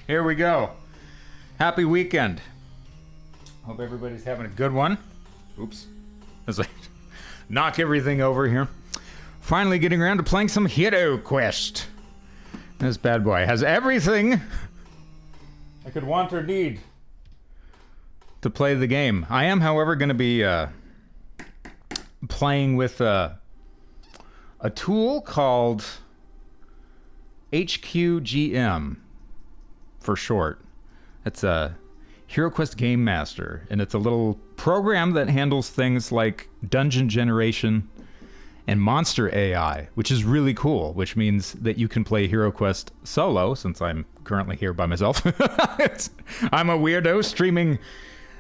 Here we go. Happy weekend. Hope everybody's having a good one. Oops. As I knock everything over here. Finally getting around to playing some HeroQuest. This bad boy has everything I could want or need to play the game. I am, however, going to be playing with a tool called HQGM for short. It's a HeroQuest Game Master, and it's a little program that handles things like dungeon generation and monster AI, which is really cool, which means that you can play HeroQuest solo, since I'm currently here by myself. I'm a weirdo streaming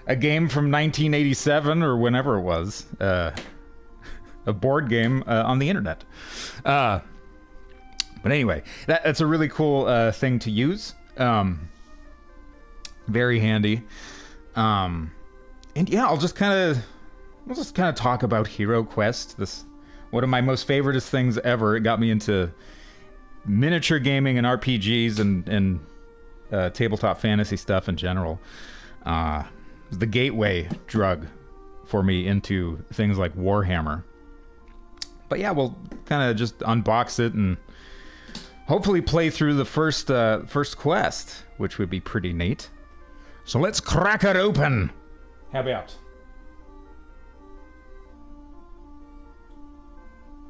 a game from 1987 or whenever it was, a board game on the internet. But anyway, that's a really cool thing to use. Very handy. And yeah, I'll just kind of talk about HeroQuest. This one of my most favoriteest things ever. It got me into miniature gaming and RPGs and tabletop fantasy stuff in general. The gateway drug for me into things like Warhammer. But yeah, we'll kind of just unbox it and hopefully play through the first quest, which would be pretty neat. So let's crack it open. How about?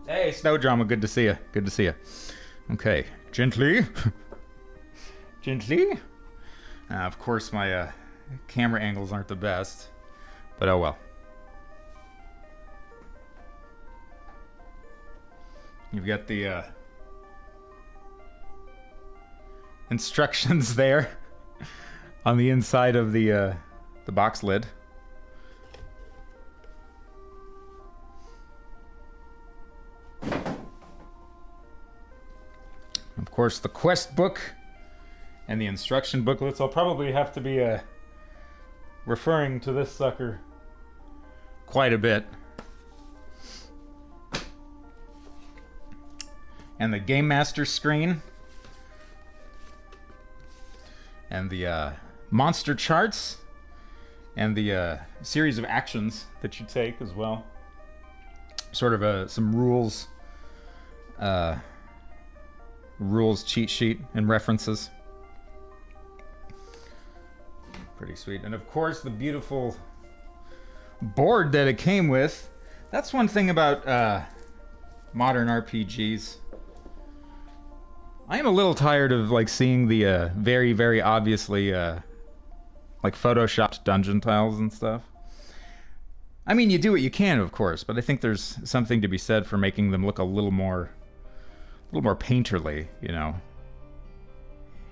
Hey, Snowdrama, good to see you. Good to see you. Okay, gently. Gently. Of course, my camera angles aren't the best, but oh well. You've got the instructions there on the inside of the box lid. Of course, the quest book and the instruction booklets. I'll probably have to be referring to this sucker quite a bit. And the Game Master screen. And the monster charts. And the series of actions that you take as well. Sort of some rules cheat sheet and references. Pretty sweet. And of course, the beautiful board that it came with. That's one thing about modern RPGs. I am a little tired of like seeing the very, very obviously like photoshopped dungeon tiles and stuff. I mean, you do what you can, of course, but I think there's something to be said for making them look a little more painterly, you know.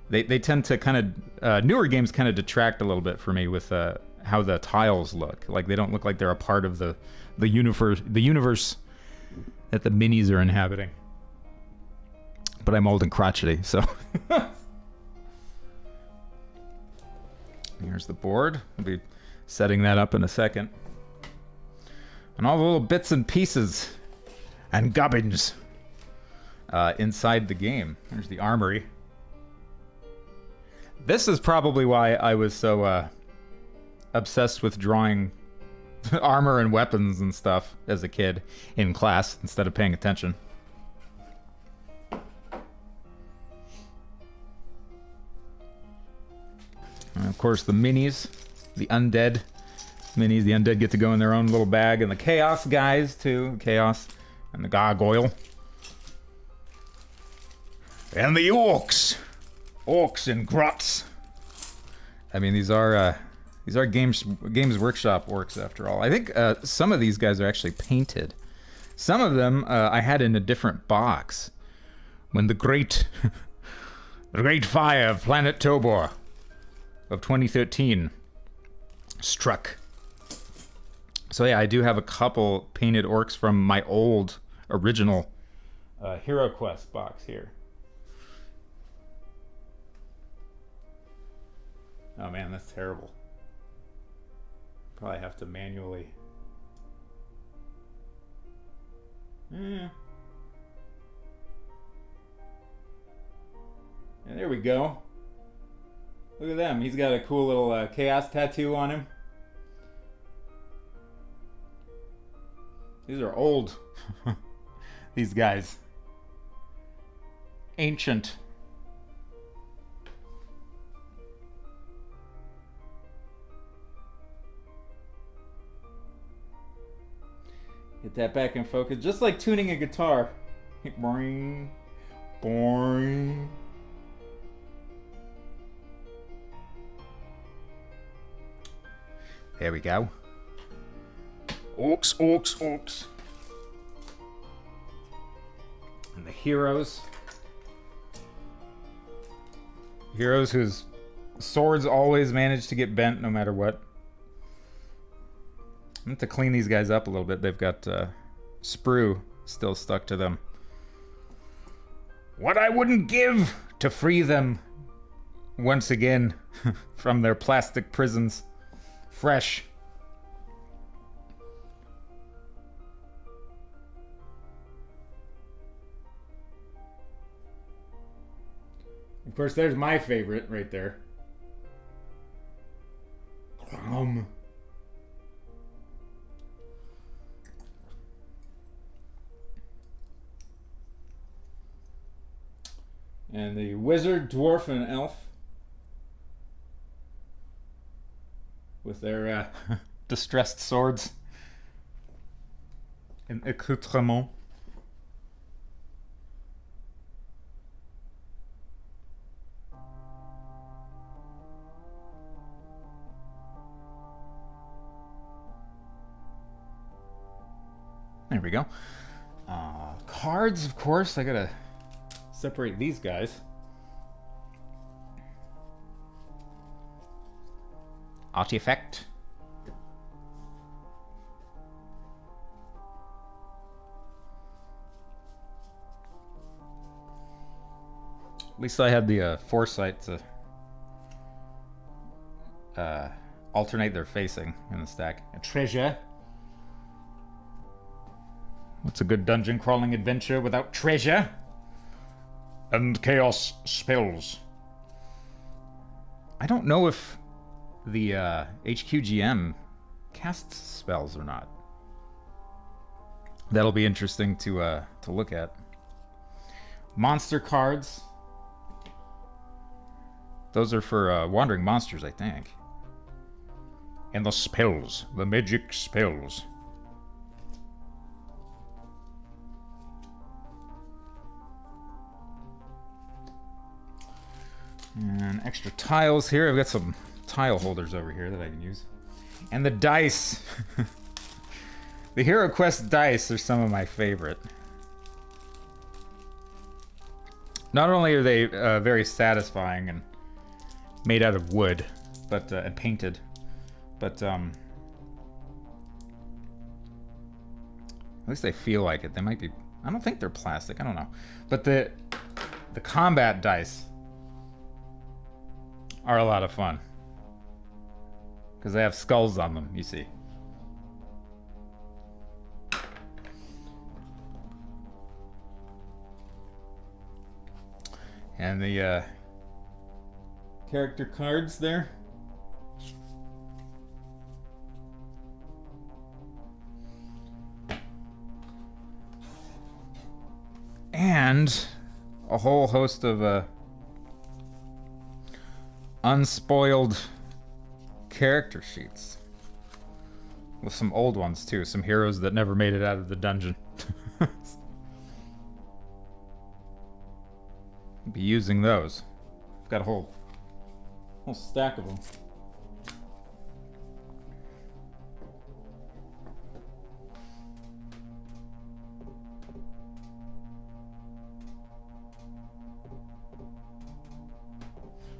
They tend to kind of newer games kind of detract a little bit for me with how the tiles look. Like they don't look like they're a part of the universe that the minis are inhabiting. But I'm old and crotchety, so. Here's the board. I'll be setting that up in a second. And all the little bits and pieces and gubbins inside the game. There's the armory. This is probably why I was so obsessed with drawing armor and weapons and stuff as a kid in class instead of paying attention. And of course, the minis, the undead minis. The undead get to go in their own little bag, and the chaos guys too. Chaos and the gargoyle. And the orcs and grots. I mean, these are Games Workshop orcs after all. I think some of these guys are actually painted. Some of them I had in a different box when the great fire of Planet Tobor of 2013 struck. So yeah, I do have a couple painted orcs from my old original HeroQuest box here. Oh man, that's terrible. Probably have to manually. And there we go. Look at them. He's got a cool little chaos tattoo on him. These are old. These guys. Ancient. Get that back in focus. Just like tuning a guitar. Boing. Boing. There we go. Orcs, orcs, orcs. And the heroes. Heroes whose swords always manage to get bent no matter what. I'm going to clean these guys up a little bit. They've got sprue still stuck to them. What I wouldn't give to free them once again from their plastic prisons. Fresh. Of course, there's my favorite right there. And the wizard, dwarf, and elf. With their distressed swords and accoutrement. There we go. Cards, of course. I gotta separate these guys. Artifact. At least I had the foresight to alternate their facing in the stack. A treasure. What's a good dungeon crawling adventure without treasure? And chaos spells. I don't know if the HQGM casts spells or not. That'll be interesting to look at. Monster cards. Those are for wandering monsters, I think. And the spells, the magic spells. And extra tiles here. I've got some tile holders over here that I can use. And the dice. The HeroQuest dice are some of my favorite. Not only are they very satisfying and made out of wood, but and painted, but at least they feel like it. They might be. I don't think they're plastic. I don't know, but the combat dice are a lot of fun because they have skulls on them, you see. And the character cards there. And a whole host of unspoiled character sheets. With some old ones too, some heroes that never made it out of the dungeon. Be using those. I've got a whole stack of them.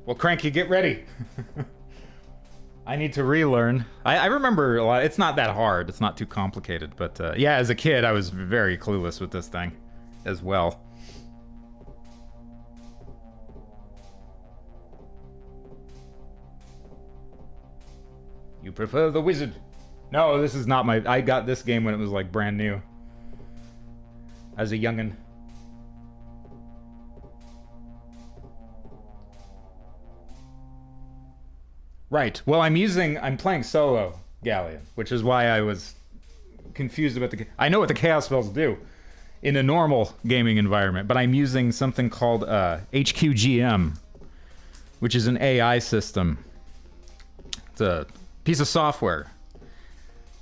Well, Cranky, get ready. I need to relearn. I remember a lot. It's not that hard. It's not too complicated. But yeah, as a kid, I was very clueless with this thing as well. You prefer the wizard? No, this is not my... I got this game when it was like brand new. As a youngin'. Right. Well, I'm playing solo Galleon, which is why I was confused about I know what the chaos spells do in a normal gaming environment, but I'm using something called HQGM, which is an AI system. It's a piece of software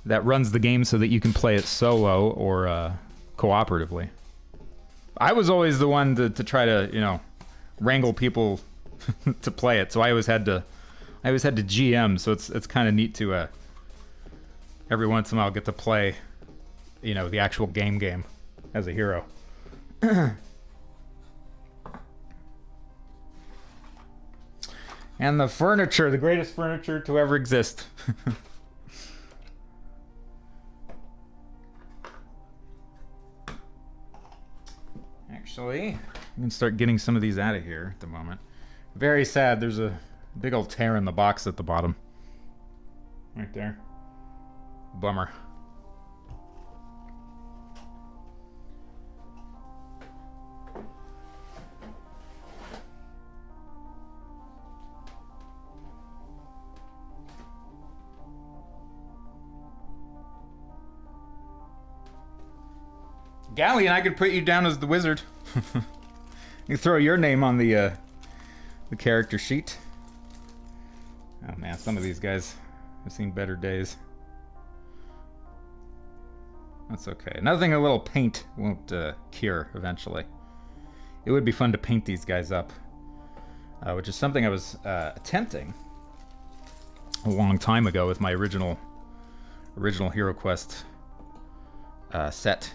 that runs the game so that you can play it solo or cooperatively. I was always the one to try to, you know, wrangle people to play it, so I always had to GM. So it's kind of neat to every once in a while get to play, you know, the actual game as a hero. And the furniture, the greatest furniture to ever exist. Actually, I can start getting some of these out of here at the moment. Very sad, there's a big old tear in the box at the bottom. Right there. Bummer. Galleon, I could put you down as the wizard. You throw your name on the character sheet. Oh man, some of these guys have seen better days. That's okay. Nothing a little paint won't cure eventually. It would be fun to paint these guys up, which is something I was attempting a long time ago with my original HeroQuest set.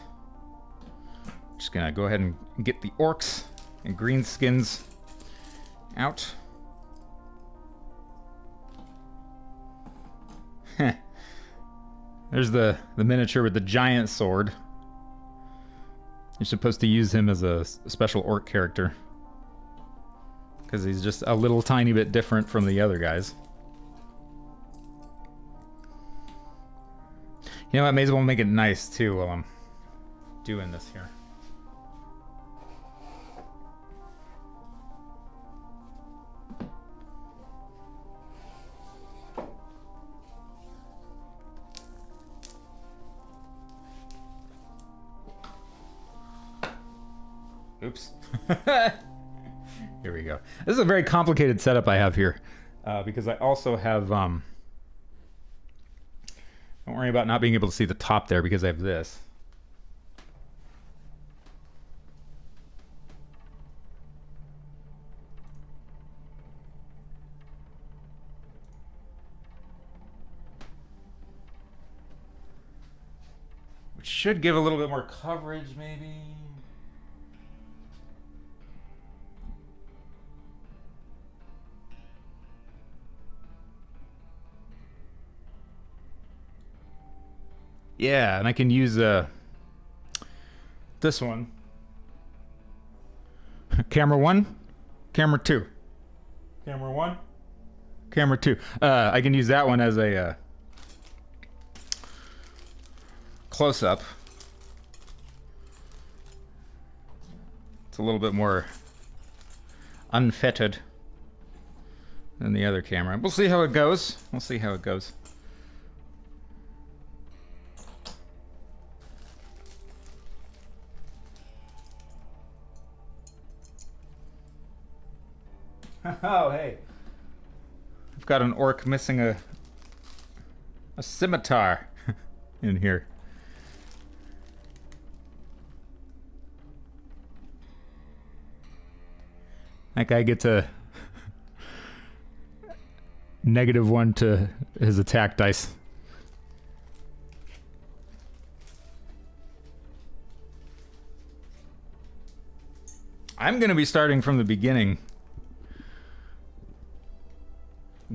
Just gonna go ahead and get the orcs and greenskins out. There's the miniature with the giant sword. You're supposed to use him as a special orc character, because he's just a little tiny bit different from the other guys. You know, I may as well make it nice too while I'm doing this here. Oops. Here we go. This is a very complicated setup I have here, because I also have, don't worry about not being able to see the top there because I have this. Which should give a little bit more coverage, maybe. Yeah, and I can use this one. Camera 1, camera 2. Camera 1, camera 2. I can use that one as a close-up. It's a little bit more unfettered than the other camera. We'll see how it goes. We'll see how it goes. Oh, hey. I've got an orc missing a scimitar in here. That guy gets a -1 to his attack dice. I'm going to be starting from the beginning.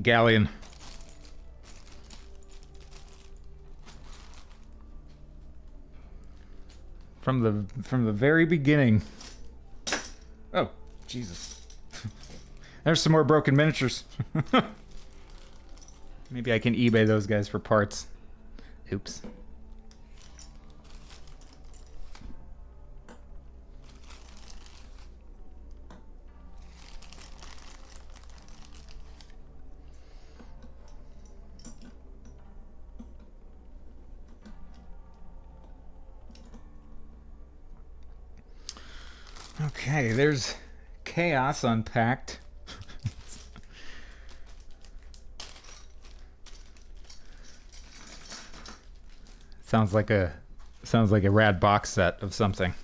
Galleon. From the very beginning. Oh, Jesus. There's some more broken miniatures. Maybe I can eBay those guys for parts. Oops. Okay, there's chaos unpacked. Sounds like a rad box set of something.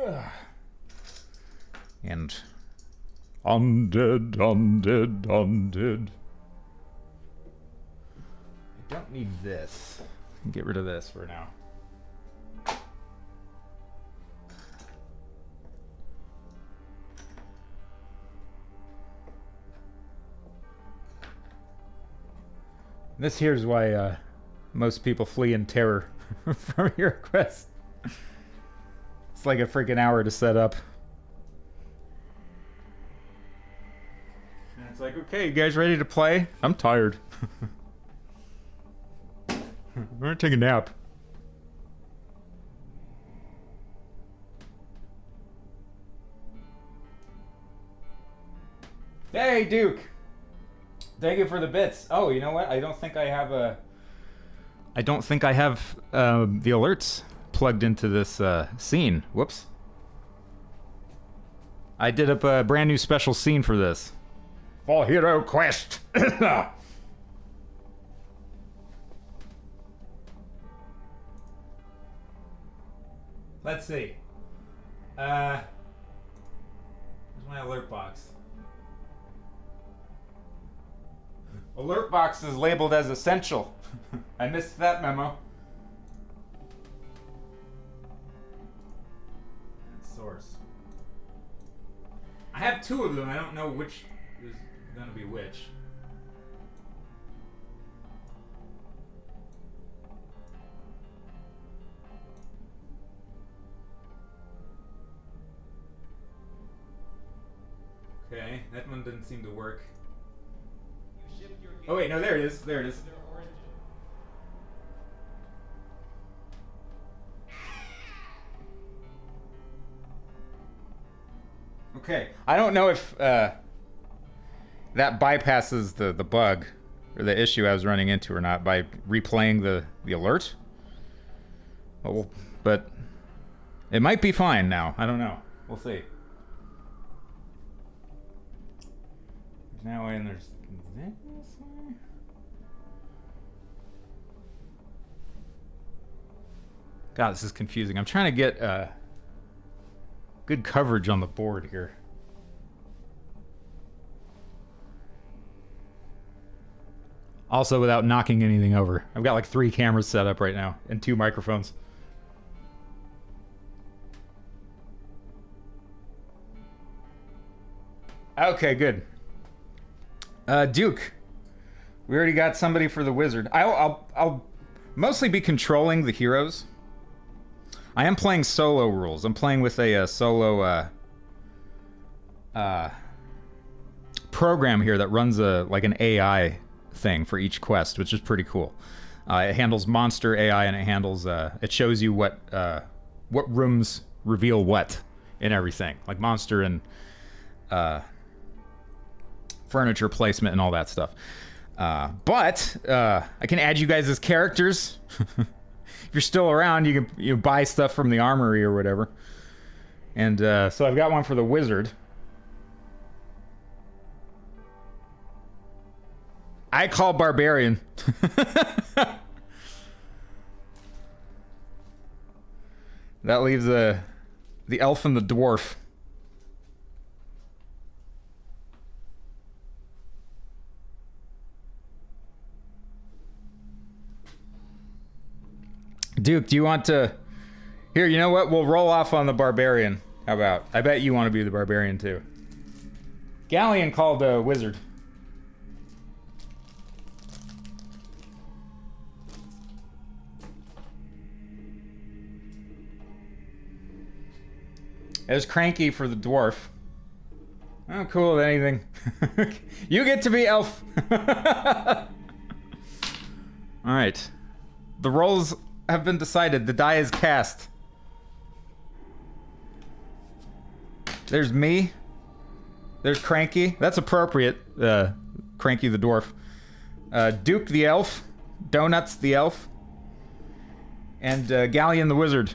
Ugh. And undead. I don't need this. Get rid of this for now. This here's why most people flee in terror from HeroQuest. It's like a freaking hour to set up. And it's like, okay, you guys ready to play? I'm tired. I'm gonna take a nap. Hey, Duke! Thank you for the bits. Oh, you know what? I don't think I have the alerts plugged into this scene. Whoops. I did up a brand new special scene for this. For HeroQuest. Let's see. Where's my alert box? Alert box is labeled as essential. I missed that memo. And source. I have two of them. I don't know which is going to be which. Okay, that one didn't seem to work. Oh wait, no, there it is. There it is. Okay, I don't know if that bypasses the bug or the issue I was running into or not by replaying the alert. Oh, but it might be fine now. I don't know. We'll see. There's now and there's this. God, this is confusing. I'm trying to get good coverage on the board here. Also, without knocking anything over. I've got like 3 cameras set up right now and 2 microphones. Okay, good. Duke, we already got somebody for the wizard. I'll mostly be controlling the heroes. I am playing solo rules. I'm playing with a solo program here that runs like an AI thing for each quest, which is pretty cool. It handles monster AI and it handles it shows you what rooms reveal what and everything, like monster and furniture placement and all that stuff. But I can add you guys as characters. If you're still around, you can buy stuff from the armory or whatever. And so I've got one for the wizard. I call barbarian. That leaves the elf and the dwarf. Duke, do you want to... Here, you know what? We'll roll off on the barbarian. How about? I bet you want to be the barbarian, too. Galleon called the wizard. There's Cranky for the dwarf. Oh, cool, anything. You get to be elf. Alright. The roles have been decided. The die is cast. There's me. There's Cranky. That's appropriate. Cranky the dwarf. Duke the elf. Donuts the elf. And Galleon the wizard.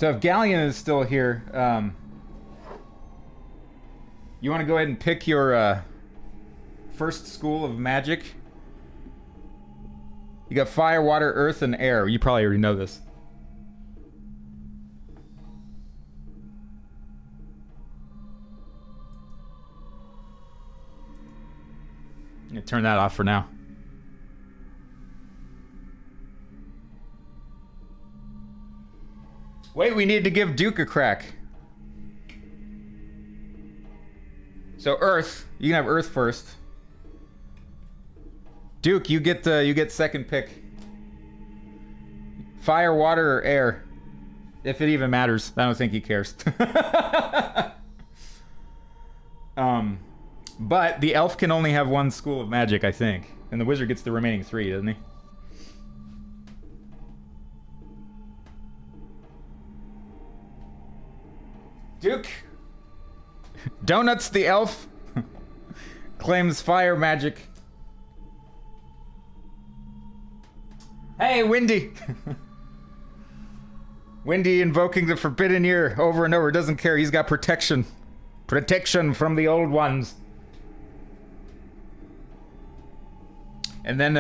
So if Galleon is still here, you want to go ahead and pick your first school of magic? You got fire, water, earth, and air. You probably already know this. I'm gonna turn that off for now. Wait, we need to give Duke a crack. So Earth, you can have Earth first. Duke, you get second pick. Fire, water, or air, if it even matters. I don't think he cares. But the elf can only have one school of magic, I think, and the wizard gets the remaining 3, doesn't he? Duke. Donuts the elf claims fire magic. Hey, Windy. Windy invoking the forbidden ear over and over. Doesn't care. He's got protection. Protection from the old ones. And then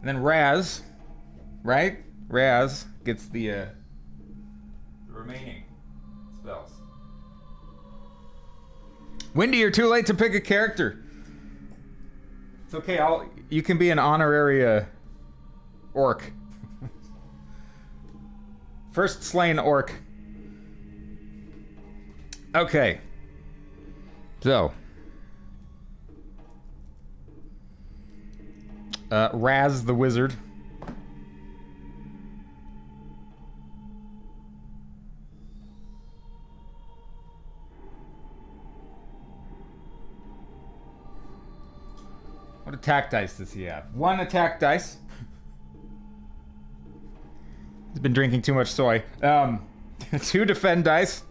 Raz, right? Raz gets the remaining spells. Windy, you're too late to pick a character. It's okay. You can be an honorary orc. First slain orc. Okay. So. Raz the wizard. What attack dice does he have? 1 attack dice. He's been drinking too much soy. 2 defend dice.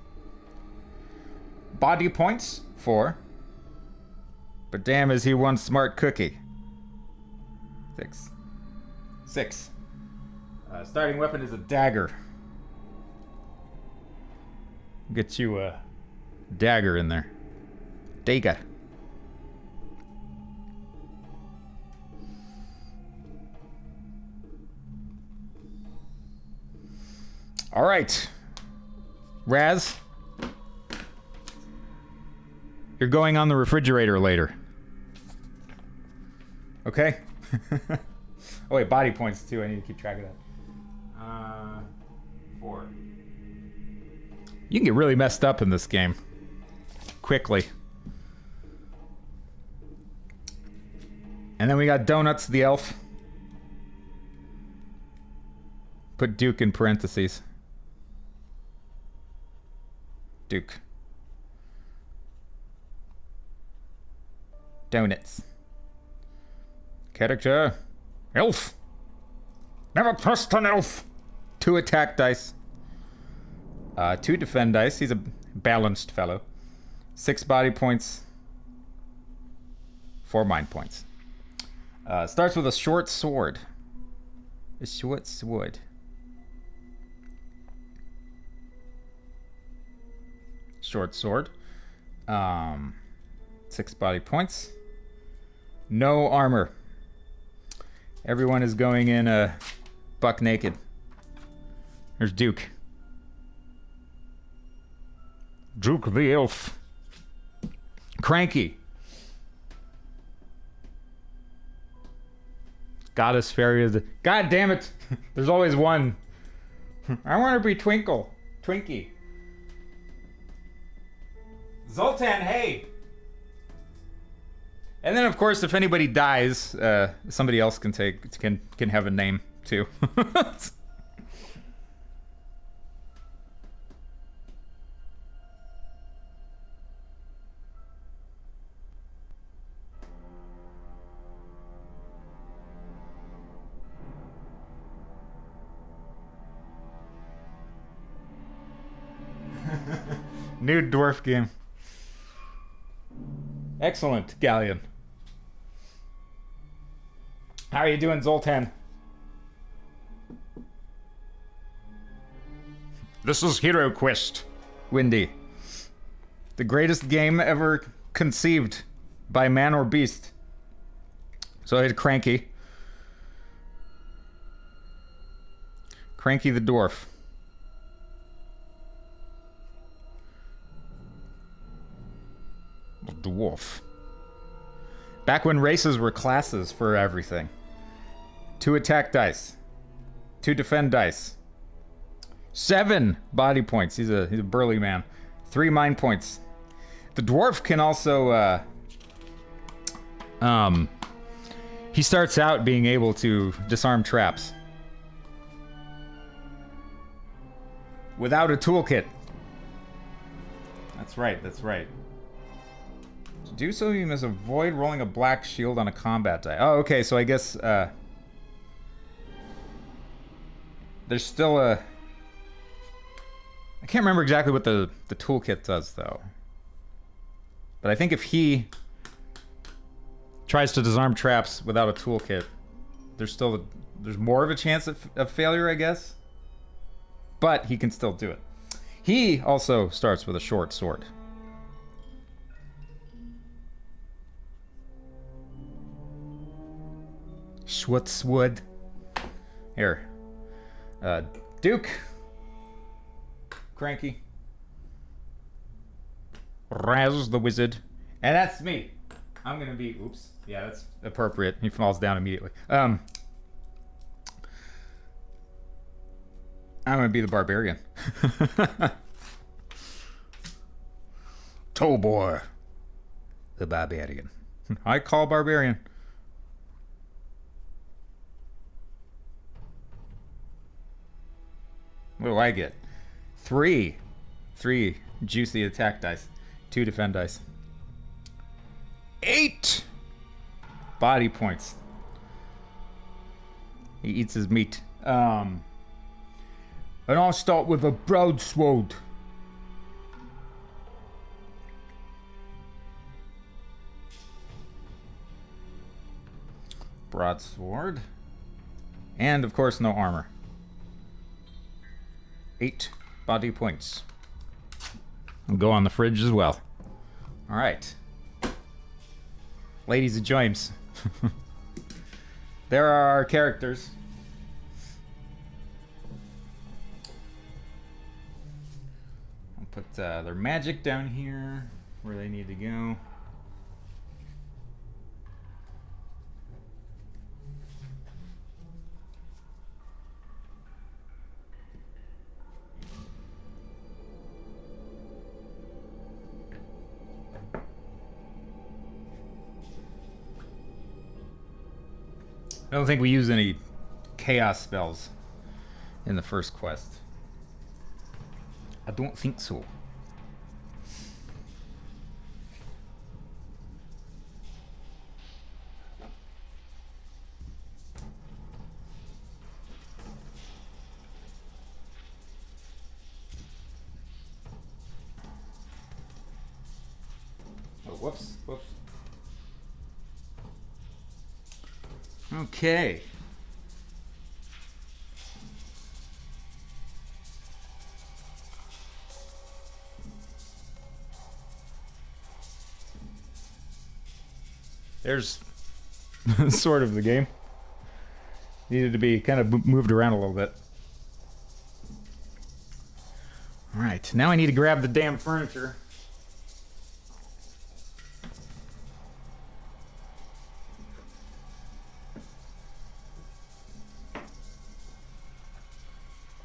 Body points, 4. But damn, is he one smart cookie. 6. Starting weapon is a dagger. Get you a dagger in there. Dagger. All right. Raz. You're going on the refrigerator later. Okay? Oh wait, body points too. I need to keep track of that. 4. You can get really messed up in this game. Quickly. And then we got Donuts the elf. Put Duke in parentheses. Duke. Donuts. Character. Elf. Never trust an elf. 2 attack dice. 2 defend dice. He's a balanced fellow. 6 body points. 4 mind points. Starts with a short sword. A short sword. Short sword. 6 body points. No armor. Everyone is going in buck naked. There's Duke. Duke the elf. Cranky. Goddess fairy is the... God damn it! There's always one. I want to be Twinkle. Twinkie. Zoltan, hey! And then, of course, if anybody dies, somebody else can have a name too. New dwarf game. Excellent, Galleon. How are you doing, Zoltan? This is HeroQuest. Windy. The greatest game ever conceived by man or beast. So I had Cranky. Cranky the dwarf. The dwarf. Back when races were classes for everything. 2 attack dice. 2 defend dice. 7 body points. He's a burly man. 3 mind points. The dwarf can also he starts out being able to disarm traps without a toolkit. That's right, that's right. To do so, you must avoid rolling a black shield on a combat die. Oh, okay, so I guess there's still a... I can't remember exactly what the toolkit does, though. But I think if he tries to disarm traps without a toolkit, there's more of a chance of failure, I guess. But he can still do it. He also starts with a short sword. Schwartzwood. Here. Duke. Cranky. Raz the wizard. And that's me. I'm gonna be... Oops. Yeah, that's appropriate. He falls down immediately. I'm gonna be the barbarian. Tobor. The barbarian. I call barbarian. What do I get? 3 juicy attack dice. 2 defend dice. 8 body points. He eats his meat. And I'll start with a broadsword. Broadsword. And of course, no armor. 8 body points. I'll go on the fridge as well. Alright. Ladies and gents. There are our characters. I'll put their magic down here where they need to go. I don't think we use any chaos spells in the first quest. I don't think so. Oh, whoops. Okay. There's sort of the game. Needed to be kind of moved around a little bit. Alright, now I need to grab the damn furniture.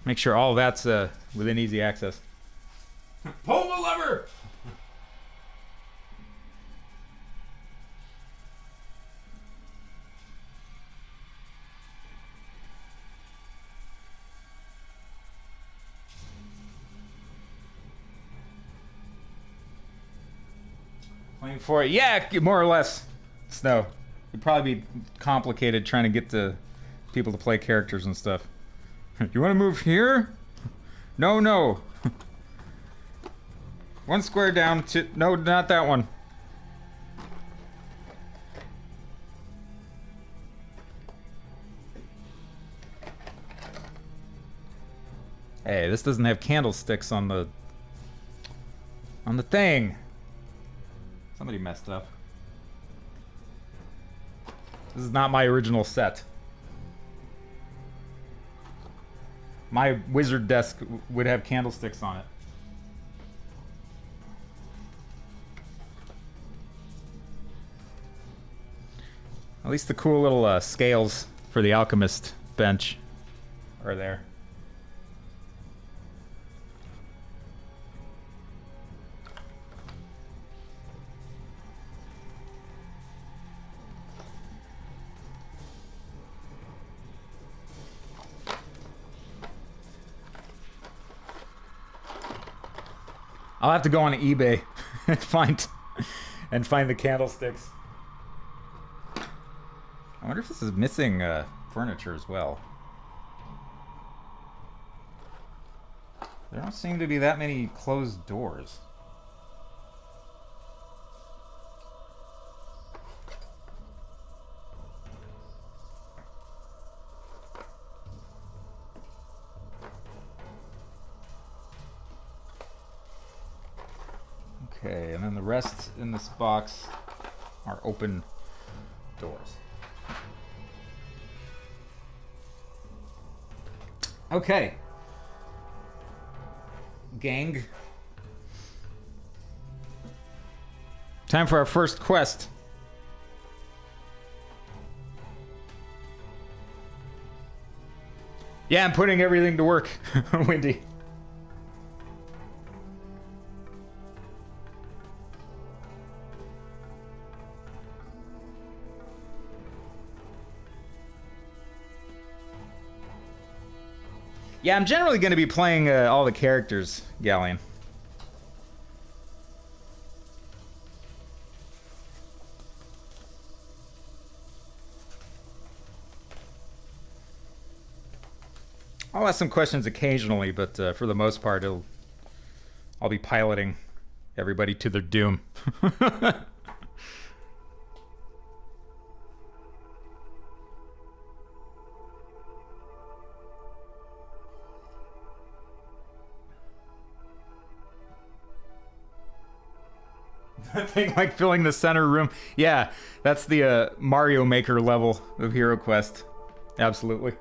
Make sure all of that's within easy access. Pull the lever! Waiting for it. Yeah, more or less. Snow. It'd probably be complicated trying to get the people to play characters and stuff. You want to move here? No. One square down to... No, not that one. Hey, this doesn't have candlesticks on the thing. Somebody messed up. This is not my original set. My wizard desk would have candlesticks on it. At least the cool little scales for the alchemist bench are there. I'll have to go on eBay and find the candlesticks. I wonder if this is missing furniture as well. There don't seem to be that many closed doors. Okay, and then the rest in this box are open doors. Okay. Gang. Time for our first quest. Yeah, I'm putting everything to work, Windy. Yeah, I'm generally going to be playing all the characters, Galleon. I'll ask some questions occasionally, but for the most part, I'll be piloting everybody to their doom. Nothing like filling the center room. Yeah, that's the Mario Maker level of HeroQuest. Absolutely.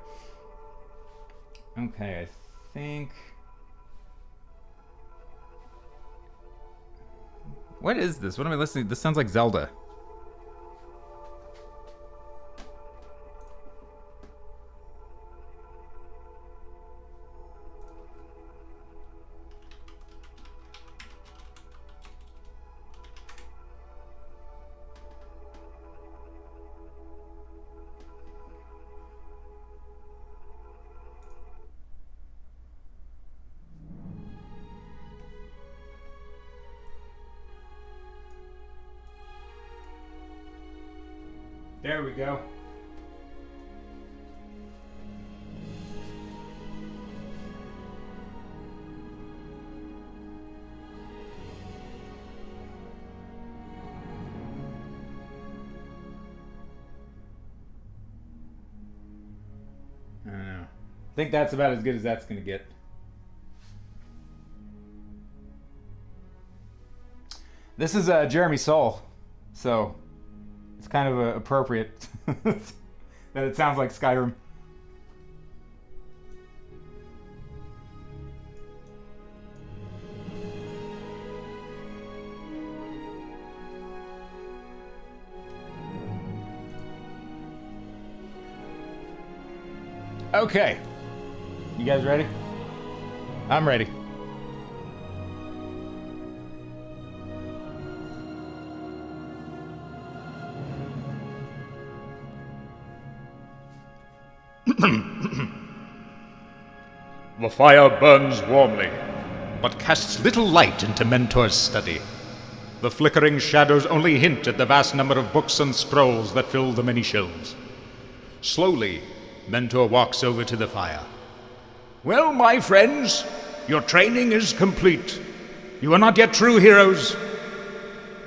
Okay, I think... What is this? What am I listening to? This sounds like Zelda. There we go. I don't know. I think that's about as good as that's going to get. This is Jeremy Soule, so it's kind of appropriate that it sounds like Skyrim. Okay. You guys ready? I'm ready. The fire burns warmly, but casts little light into Mentor's study. The flickering shadows only hint at the vast number of books and scrolls that fill the many shelves. Slowly, Mentor walks over to the fire. Well, my friends, your training is complete. You are not yet true heroes.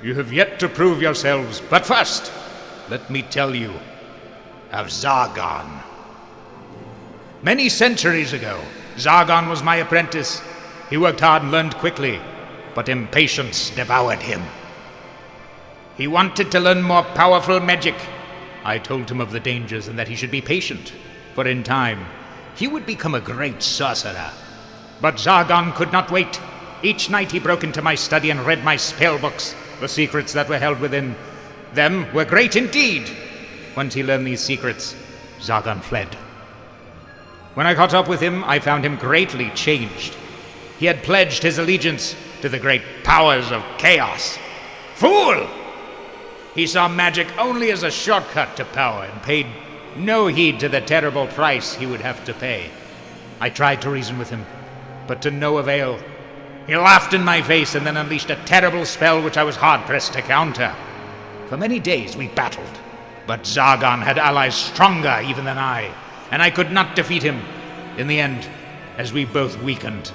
You have yet to prove yourselves, but first, let me tell you of Zargon. Many centuries ago, Zargon was my apprentice. He worked hard and learned quickly, but impatience devoured him. He wanted to learn more powerful magic. I told him of the dangers and that he should be patient, for in time, he would become a great sorcerer. But Zargon could not wait. Each night he broke into my study and read my spell books. The secrets that were held within them were great indeed. Once he learned these secrets, Zargon fled. When I caught up with him, I found him greatly changed. He had pledged his allegiance to the great powers of chaos. Fool! He saw magic only as a shortcut to power and paid no heed to the terrible price he would have to pay. I tried to reason with him, but to no avail. He laughed in my face and then unleashed a terrible spell which I was hard-pressed to counter. For many days we battled, but Zargon had allies stronger even than I, and I could not defeat him. In the end, as we both weakened,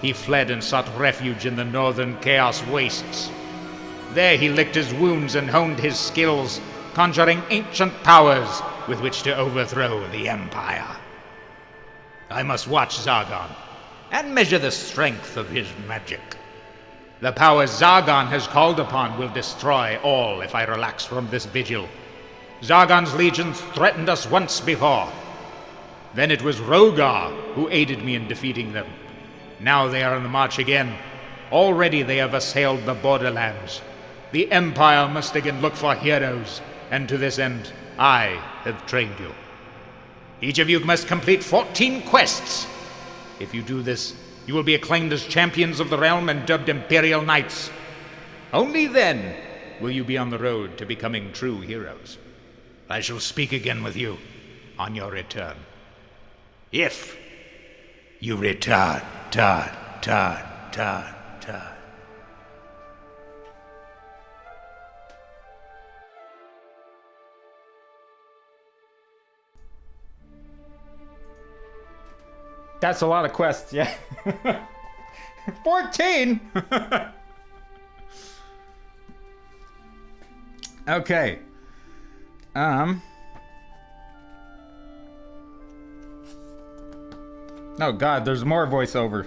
he fled and sought refuge in the northern chaos wastes. There he licked his wounds and honed his skills, conjuring ancient powers with which to overthrow the Empire. I must watch Zargon and measure the strength of his magic. The powers Zargon has called upon will destroy all if I relax from this vigil. Zargon's legions threatened us once before. Then it was Rogar who aided me in defeating them. Now they are on the march again. Already they have assailed the borderlands. The Empire must again look for heroes, and to this end, I have trained you. Each of you must complete 14 quests. If you do this, you will be acclaimed as champions of the realm and dubbed Imperial Knights. Only then will you be on the road to becoming true heroes. I shall speak again with you on your return. If you return. That's a lot of quests, yeah. 14! Okay. Oh god, there's more voiceover.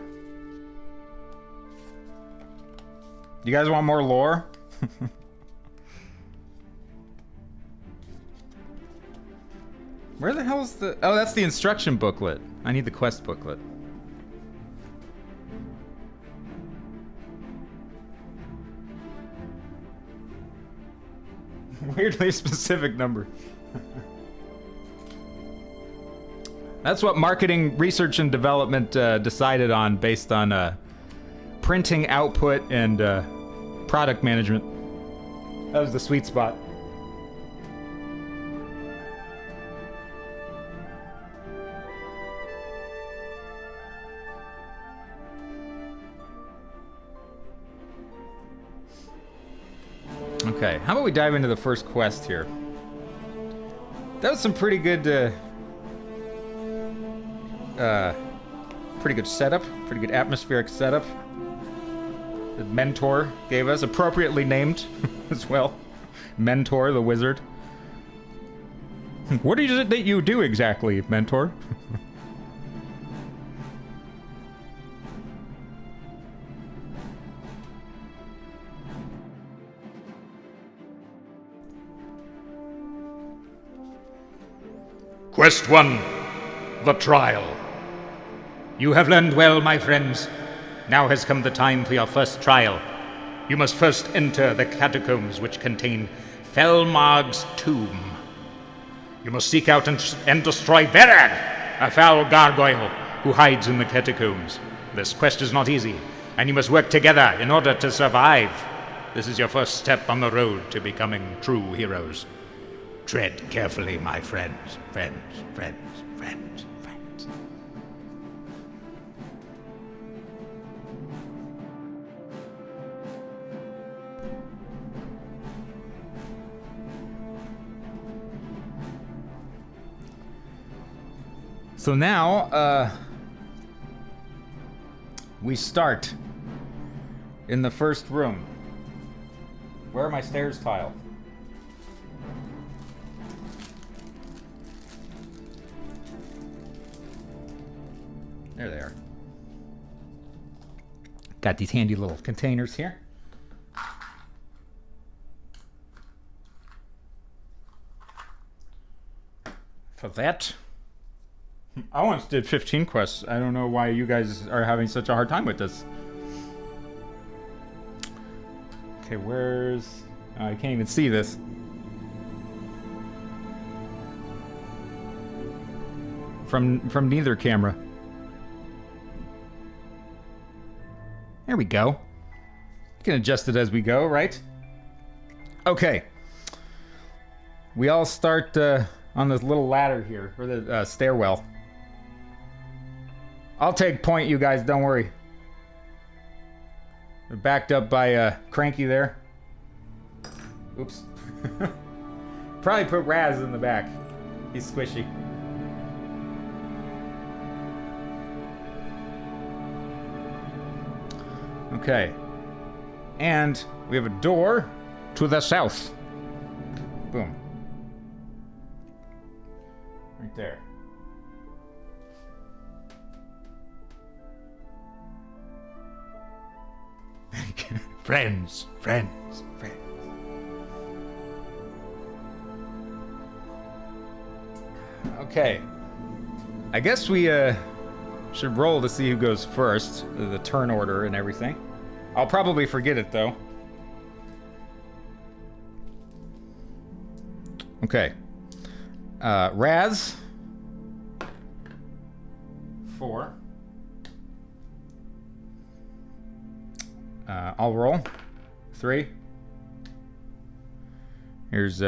You guys want more lore? Where the hell's the... Oh, that's the instruction booklet. I need the quest booklet. Weirdly specific number. That's what marketing research and development decided on based on printing output and product management. That was the sweet spot. Okay, how about we dive into the first quest here? That was some pretty good setup, pretty good atmospheric setup. The Mentor gave us, appropriately named as well. Mentor, the wizard. What is it that you do exactly, Mentor? Quest 1, The Trial. You have learned well, my friends. Now has come the time for your first trial. You must first enter the catacombs which contain Felmarg's tomb. You must seek out and destroy Verag, a foul gargoyle who hides in the catacombs. This quest is not easy, and you must work together in order to survive. This is your first step on the road to becoming true heroes. Tread carefully, my friends, friends. So now, we start in the first room. Where are my stairs tile? There they are. Got these handy little containers here. For that. I once did 15 quests. I don't know why you guys are having such a hard time with this. Okay, where's... I can't even see this. From neither camera. There we go. We can adjust it as we go, right? Okay. We all start on this little ladder here, or the stairwell. I'll take point, you guys, don't worry. We're backed up by Cranky there. Oops. Probably put Raz in the back. He's squishy. Okay. And we have a door to the south. Boom. Right there. Friends. Okay. I guess we should roll to see who goes first, the turn order and everything. I'll probably forget it though. Okay. Raz. 4. I'll roll. 3. Here's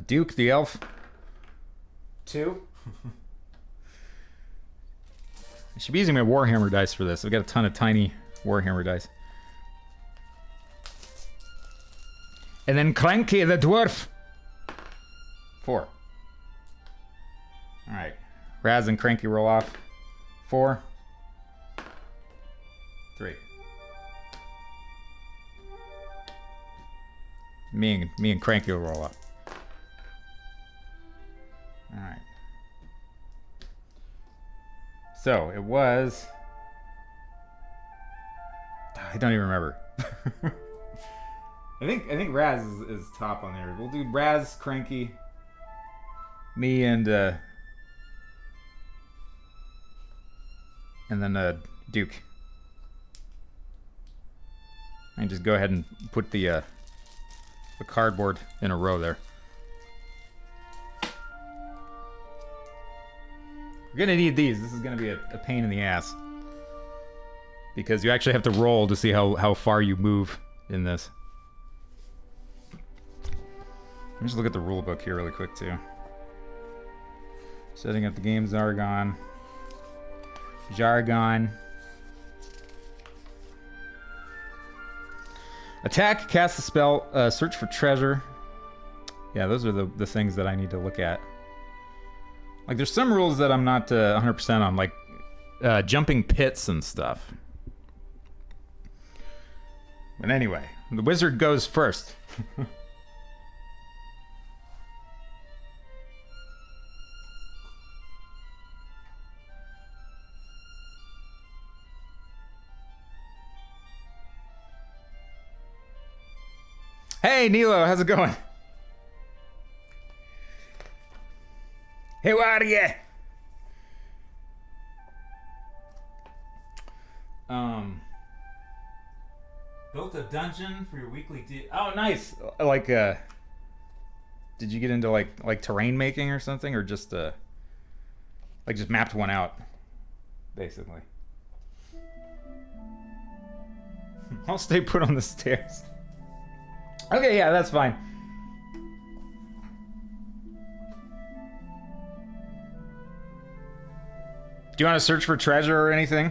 Duke the elf. 2. I should be using my Warhammer dice for this. I've got a ton of tiny Warhammer dice. And then Cranky the dwarf. 4. Alright. Raz and Cranky roll off. 4. 3. Me and Cranky will roll off. Alright. So it was... I don't even remember. I think Raz is top on there. We'll do Raz, Cranky, me, and then Duke. And just go ahead and put the cardboard in a row there. We're gonna need these. This is gonna be a pain in the ass. Because you actually have to roll to see how far you move in this. Let me just look at the rule book here really quick too. Setting up the game Jargon. Attack, cast a spell, search for treasure. Yeah, those are the things that I need to look at. Like, there's some rules that I'm not 100% on, like jumping pits and stuff. But anyway, the wizard goes first. Hey, Nilo, how's it going? How are ya? Built a dungeon for your weekly oh, nice. Like, did you get into like terrain making or something, or just like just mapped one out, basically? I'll stay put on the stairs. Okay, yeah, that's fine. Do you want to search for treasure or anything?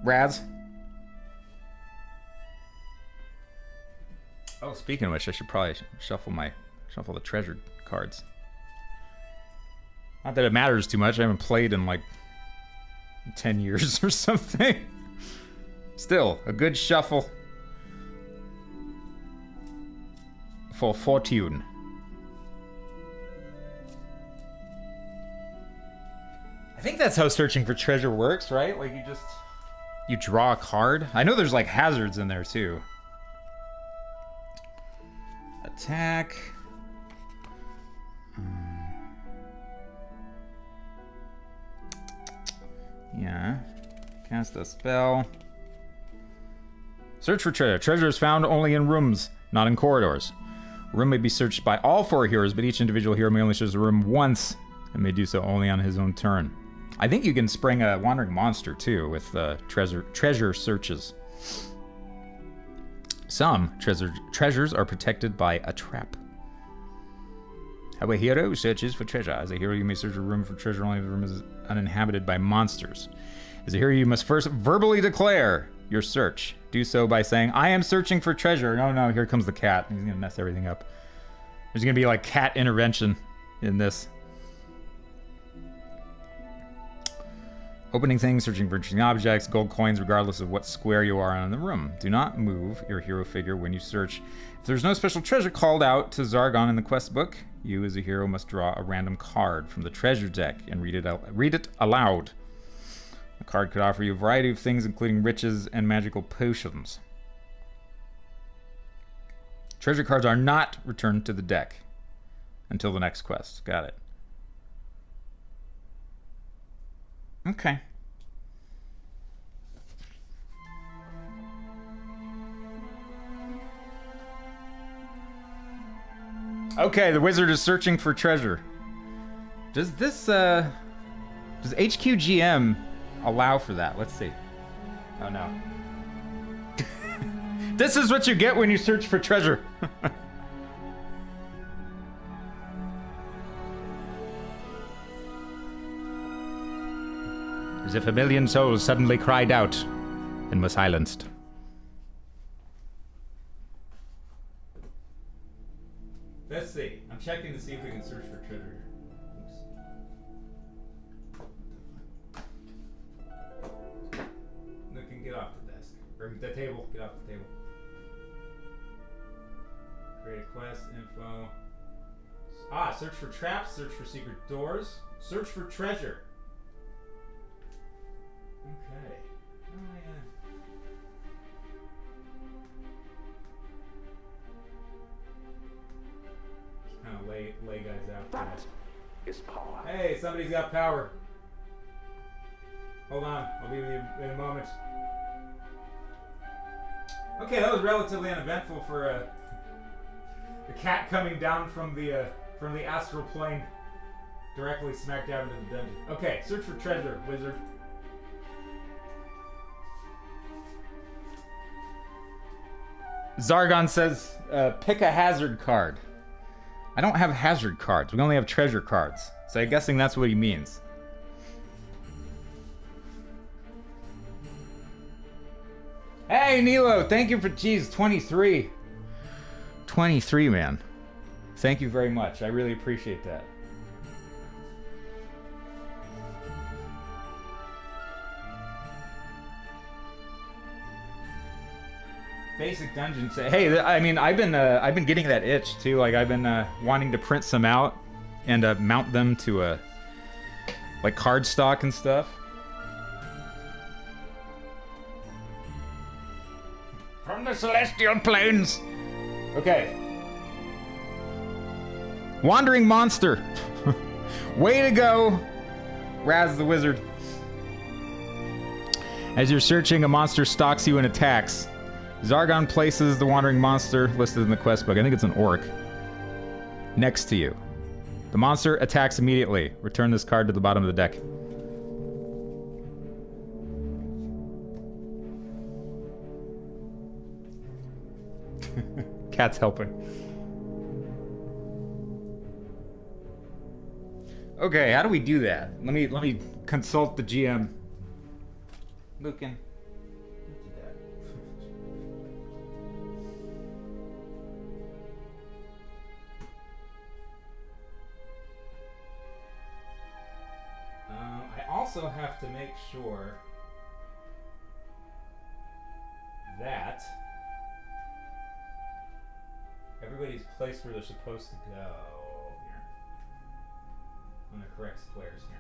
Raz? Oh, speaking of which, I should probably shuffle the treasure cards. Not that it matters too much. I haven't played in like 10 years or something. Still, a good shuffle for fortune. think that's how searching for treasure works, right? Like you draw a card. I know there's like hazards in there too. Attack. Yeah. Cast a spell. Search for treasure. Treasure is found only in rooms, not in corridors. A room may be searched by all 4 heroes, but each individual hero may only search the room once and may do so only on his own turn. I think you can spring a wandering monster too with treasure searches. Some treasures are protected by a trap. How a hero searches for treasure. As a hero, you may search a room for treasure only if the room is uninhabited by monsters. As a hero, you must first verbally declare your search. Do so by saying, I am searching for treasure. No, here comes the cat. He's gonna mess everything up. There's gonna be like cat intervention in this. Opening things, searching for interesting objects, gold coins, regardless of what square you are on in the room. Do not move your hero figure when you search. If there's no special treasure called out to Zargon in the quest book, you as a hero must draw a random card from the treasure deck and read it aloud. The card could offer you a variety of things, including riches and magical potions. Treasure cards are not returned to the deck until the next quest. Got it. Okay. Okay, the wizard is searching for treasure. Does HQGM allow for that? Let's see. Oh no. This is what you get when you search for treasure. As if a million souls suddenly cried out and was silenced. Let's see. I'm checking to see if we can search for treasure. No, can get off the desk. Or the table. Get off the table. Create a quest, info. Search for traps, search for secret doors, search for treasure. Okay. Oh, yeah. Just kind of lay guys out. That is power. Hey, somebody's got power. Hold on, I'll be with you in a moment. Okay, that was relatively uneventful for the cat coming down from the astral plane directly smack dab into the dungeon. Okay, search for treasure, wizard. Zargon says, pick a hazard card. I don't have hazard cards. We only have treasure cards. So I'm guessing that's what he means. Hey, Nilo, thank you for, 23. 23, man. Thank you very much. I really appreciate that. Basic dungeon say, hey, I mean, I've been getting that itch too. Like I've been wanting to print some out and mount them to like card stock and stuff. From the celestial planes. Okay. Wandering monster. Way to go, Raz the wizard. As you're searching, a monster stalks you and attacks. Zargon places the wandering monster listed in the quest book. I think it's an orc. Next to you. The monster attacks immediately. Return this card to the bottom of the deck. Cat's helping. Okay, how do we do that? Let me consult the GM. Lucan. I also have to make sure that everybody's placed where they're supposed to go here. I'm gonna correct players here.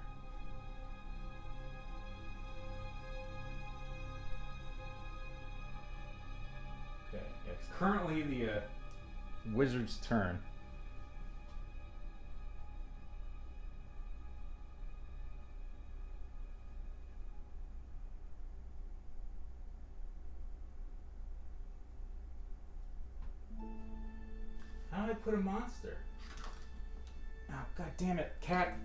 It's currently the wizard's turn. How did I put a monster? Oh, god damn it, cat.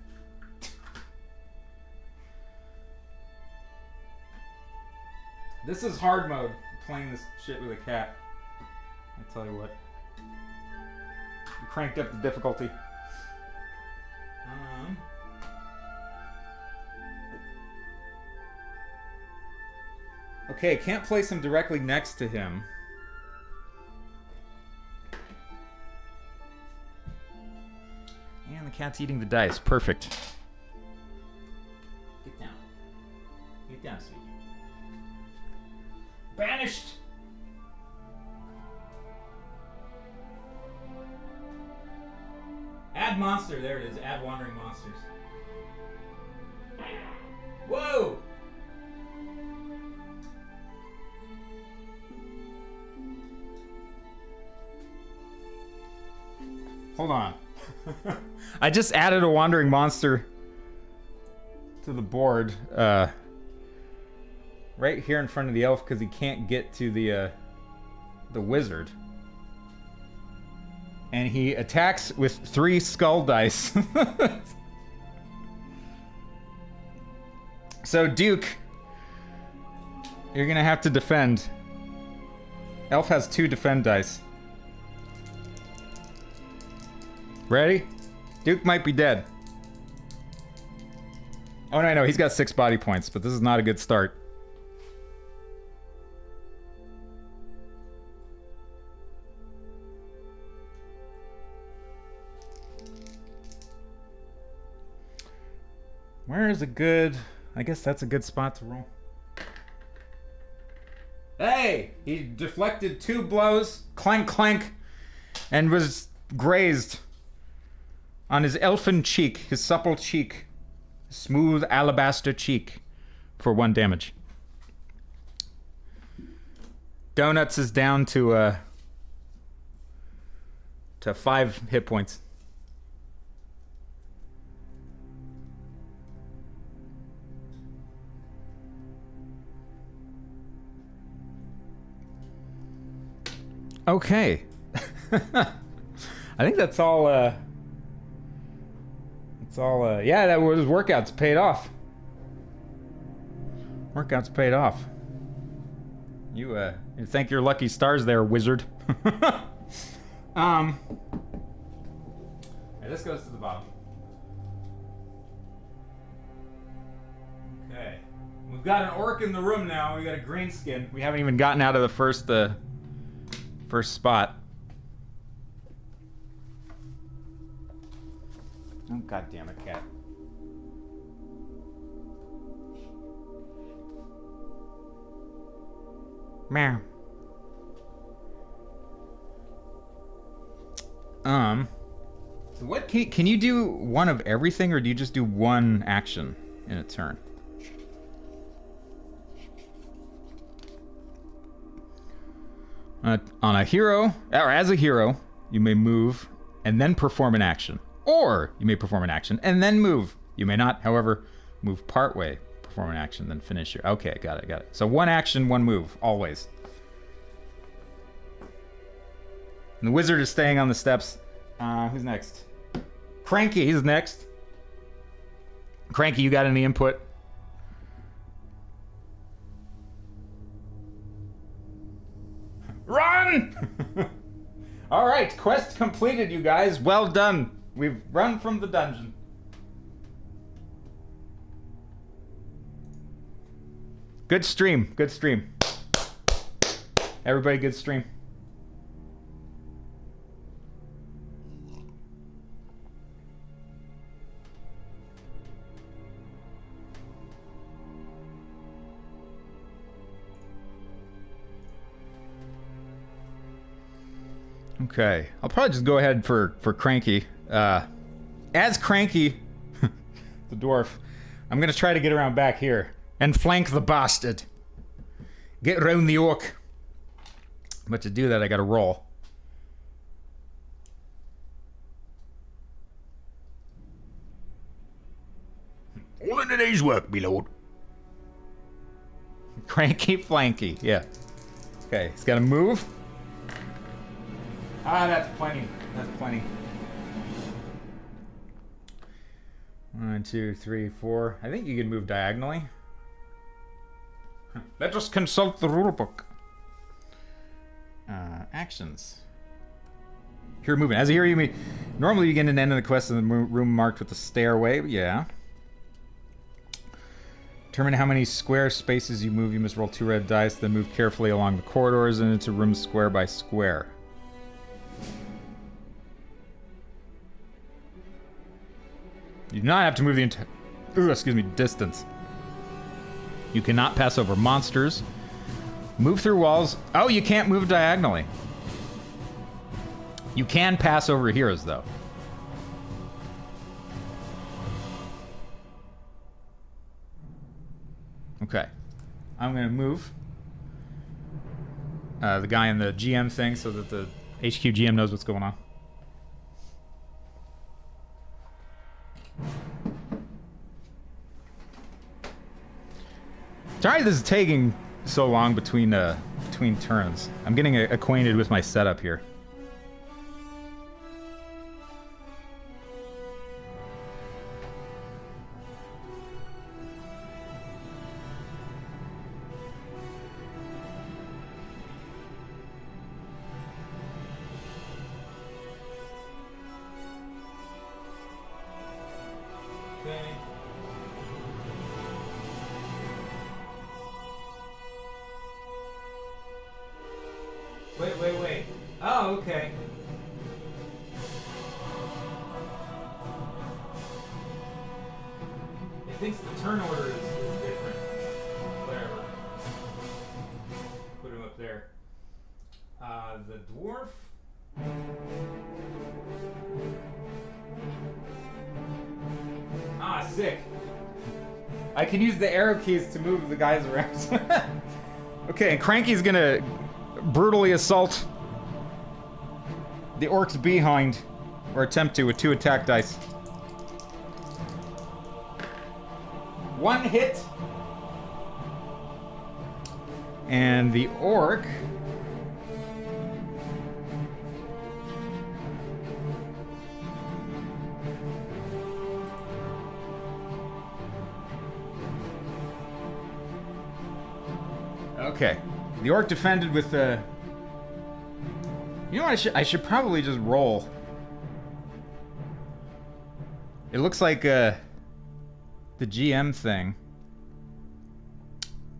This is hard mode, playing this shit with a cat. I tell you what. You cranked up the difficulty. Okay, can't place him directly next to him. And the cat's eating the dice. Perfect. Get down. Get down, sweetie. Banished! Add monster. There it is. Add wandering monsters. Whoa! Hold on. I just added a wandering monster to the board. Right here in front of the elf because he can't get to the wizard. And he attacks with 3 skull dice. So Duke, you're gonna have to defend. Elf has 2 defend dice. Ready? Duke might be dead. Oh no, he's got 6 body points, but this is not a good start. Where is a good... I guess that's a good spot to roll. Hey! He deflected 2 blows, clank clank, and was grazed on his elfin cheek, his supple cheek, smooth alabaster cheek, for 1 damage. Donuts is down to 5 hit points. Okay. I think that's all, yeah, that was workouts paid off. Workouts paid off. You thank your lucky stars there, wizard. Alright, this goes to the bottom. Okay. We've got an orc in the room now. We got a green skin. We haven't even gotten out of the first spot. Oh, god damn it, cat. Meow. So what can you do one of everything, or do you just do 1 action in a turn? On a hero, or as a hero, you may move and then perform an action. Or you may perform an action and then move. You may not, however, move partway, perform an action, then finish your... Okay, got it. So 1 action, 1 move, always. And the wizard is staying on the steps. Who's next? Cranky, he's next. Cranky, you got any input? Run! All right, quest completed, you guys. Well done. We've run from the dungeon. Good stream. Good stream. Everybody, good stream. Okay, I'll probably just go ahead for Cranky. As Cranky, the dwarf, I'm gonna try to get around back here and flank the bastard. Get around the orc. But to do that, I gotta roll. All in a day's work, me lord. Cranky flanky, yeah. Okay, he's gotta move. Ah, that's plenty. That's plenty. 1, 2, 3, 4. I think you can move diagonally. Let us consult the rulebook. Actions. Hero movement. As a hero, you may normally begin and end of the quest in the room marked with the stairway. Yeah. Determine how many square spaces you move. You must roll 2 red dice, then move carefully along the corridors and into rooms square by square. You do not have to move the entire distance. You cannot pass over monsters. Move through walls. Oh, you can't move diagonally. You can pass over heroes, though. Okay. I'm going to move the guy in the GM thing so that the HQGM knows what's going on. Sorry this is taking so long between turns. I'm getting acquainted with my setup here. Wait. Oh, okay. It thinks the turn order is different. Whatever. Put him up there. The dwarf. Ah, sick. I can use the arrow keys to move the guys around. Okay, and Cranky's gonna brutally assault the orc's behind, or attempt to, with 2 attack dice. 1 hit. And the orc okay. The orc defended with the... You know what, I should probably just roll. It looks like the GM thing,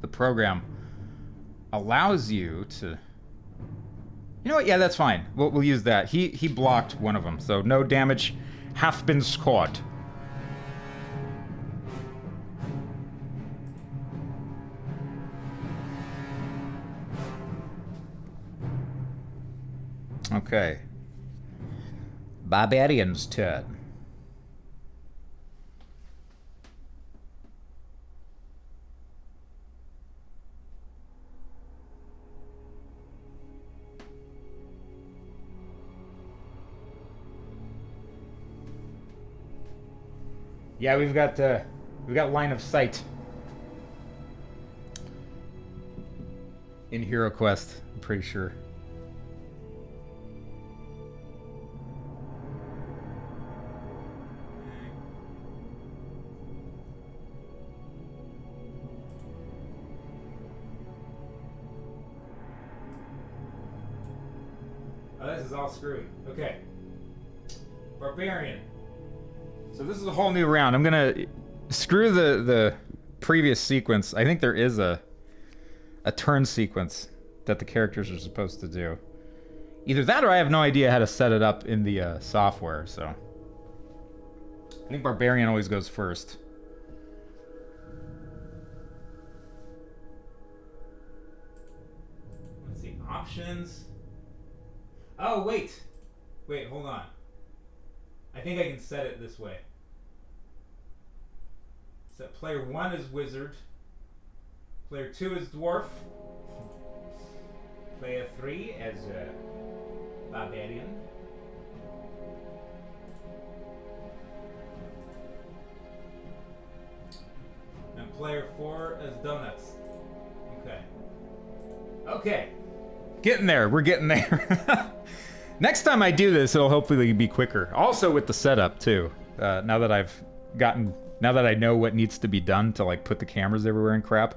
the program, allows you to... You know what, yeah, that's fine. We'll use that. He blocked one of them, so no damage hath been scored. Okay. Barbarian's turn. Yeah, we've got line of sight in HeroQuest, I'm pretty sure. This is all screwed. Okay. Barbarian. So this is a whole new round. I'm gonna screw the previous sequence. I think there is a turn sequence that the characters are supposed to do. Either that or I have no idea how to set it up in the software, so. I think Barbarian always goes first. Let's see, options. Oh, wait, hold on. I think I can set it this way. Set player 1 is wizard. Player 2 is dwarf. Player 3 as a barbarian. And player 4 as donuts. Okay. Okay. Getting there. We're getting there. Next time I do this, it'll hopefully be quicker. Also with the setup too. Now that I know what needs to be done to like put the cameras everywhere and crap.